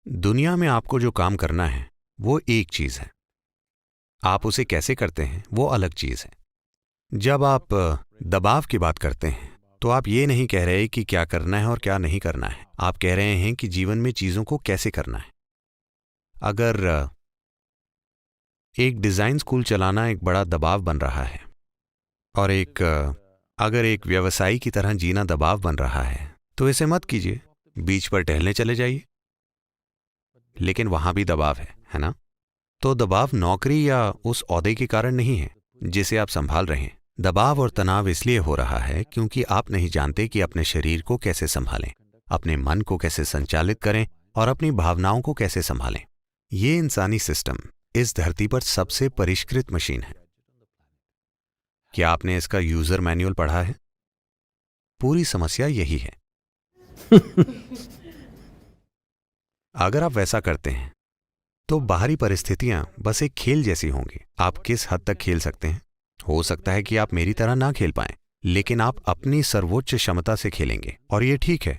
दुनिया में आपको जो काम करना है वो एक चीज है, आप उसे कैसे करते हैं वो अलग चीज है। जब आप दबाव की बात करते हैं तो आप ये नहीं कह रहे कि क्या करना है और क्या नहीं करना है, आप कह रहे हैं कि जीवन में चीजों को कैसे करना है। अगर एक डिजाइन स्कूल चलाना एक बड़ा दबाव बन रहा है और अगर एक व्यवसायी की तरह जीना दबाव बन रहा है तो इसे मत कीजिए, बीच पर टहलने चले जाइए। लेकिन वहां भी दबाव है ना? तो दबाव नौकरी या उस ओहदे के कारण नहीं है जिसे आप संभाल रहे हैं। दबाव और तनाव इसलिए हो रहा है क्योंकि आप नहीं जानते कि अपने शरीर को कैसे संभालें, अपने मन को कैसे संचालित करें और अपनी भावनाओं को कैसे संभालें। ये इंसानी सिस्टम इस धरती पर सबसे परिष्कृत मशीन है। क्या आपने इसका यूजर मैनुअल पढ़ा है? पूरी समस्या यही है। अगर आप वैसा करते हैं तो बाहरी परिस्थितियां बस एक खेल जैसी होंगी। आप किस हद तक खेल सकते हैं? हो सकता है कि आप मेरी तरह ना खेल पाएं, लेकिन आप अपनी सर्वोच्च क्षमता से खेलेंगे और ये ठीक है।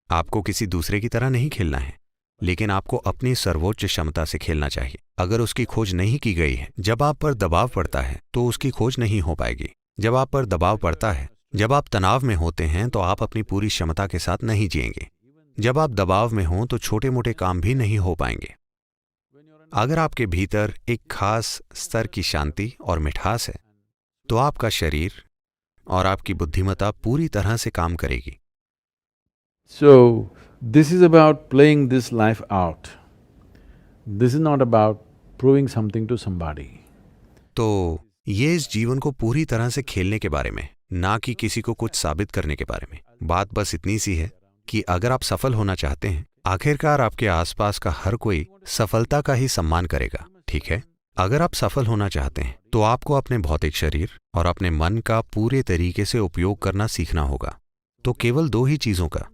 आपको किसी दूसरे की तरह नहीं खेलना है, लेकिन आपको अपनी सर्वोच्च क्षमता से खेलना चाहिए। अगर उसकी खोज नहीं की गई है, जब आप पर दबाव पड़ता है तो उसकी खोज नहीं हो पाएगी। जब आप पर दबाव पड़ता है, जब आप तनाव में होते हैं तो आप अपनी पूरी क्षमता के साथ नहीं जिएंगे। जब आप दबाव में हों तो छोटे मोटे काम भी नहीं हो पाएंगे। अगर आपके भीतर एक खास स्तर की शांति और मिठास है तो आपका शरीर और आपकी बुद्धिमत्ता पूरी तरह से काम करेगी। So, this is about playing this life out. This is not about proving something to somebody. तो ये इस जीवन को पूरी तरह से खेलने के बारे में, ना कि किसी को कुछ साबित करने के बारे में। बात बस इतनी सी है कि अगर आप सफल होना चाहते हैं, आखिरकार आपके आसपास का हर कोई सफलता का ही सम्मान करेगा, ठीक है? अगर आप सफल होना चाहते हैं तो आपको अपने भौतिक शरीर और अपने मन का पूरे तरीके से उपयोग करना सीखना होगा। तो केवल दो ही चीजों का,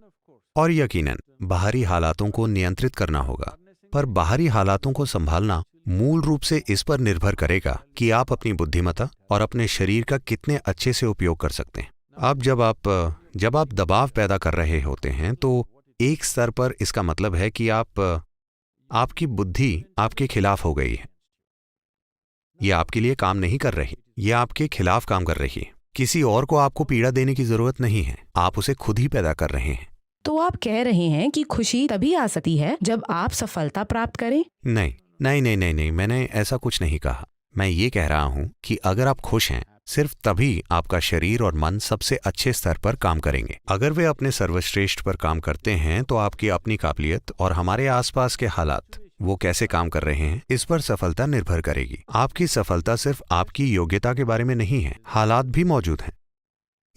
और यकीनन बाहरी हालातों को नियंत्रित करना होगा। पर बाहरी हालातों को संभालना मूल रूप से इस पर निर्भर करेगा कि आप अपनी बुद्धिमत्ता और अपने शरीर का कितने अच्छे से उपयोग कर सकते हैं। अब जब आप दबाव पैदा कर रहे होते हैं तो एक स्तर पर इसका मतलब है कि आपकी बुद्धि आपके खिलाफ हो गई है। ये आपके लिए काम नहीं कर रही, ये आपके खिलाफ काम कर रही है। किसी और को आपको पीड़ा देने की जरूरत नहीं है, आप उसे खुद ही पैदा कर रहे हैं। तो आप कह रहे हैं कि खुशी तभी आ सकती है जब आप सफलता प्राप्त करें? नहीं नहीं नहीं नहीं नहीं, मैंने ऐसा कुछ नहीं कहा। मैं ये कह रहा हूं कि अगर आप खुश हैं, सिर्फ तभी आपका शरीर और मन सबसे अच्छे स्तर पर काम करेंगे। अगर वे अपने सर्वश्रेष्ठ पर काम करते हैं तो आपकी अपनी काबिलियत और हमारे आसपास के हालात वो कैसे काम कर रहे हैं, इस पर सफलता निर्भर करेगी। आपकी सफलता सिर्फ आपकी योग्यता के बारे में नहीं है, हालात भी मौजूद हैं।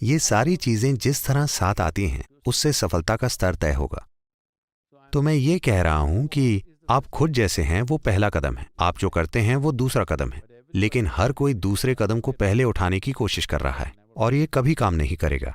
ये सारी चीजें जिस तरह साथ आती हैं उससे सफलता का स्तर तय होगा। तो मैं ये कह रहा हूं कि आप खुद जैसे हैं वो पहला कदम है, आप जो करते हैं वो दूसरा कदम है, लेकिन हर कोई दूसरे कदम को पहले उठाने की कोशिश कर रहा है और ये कभी काम नहीं करेगा।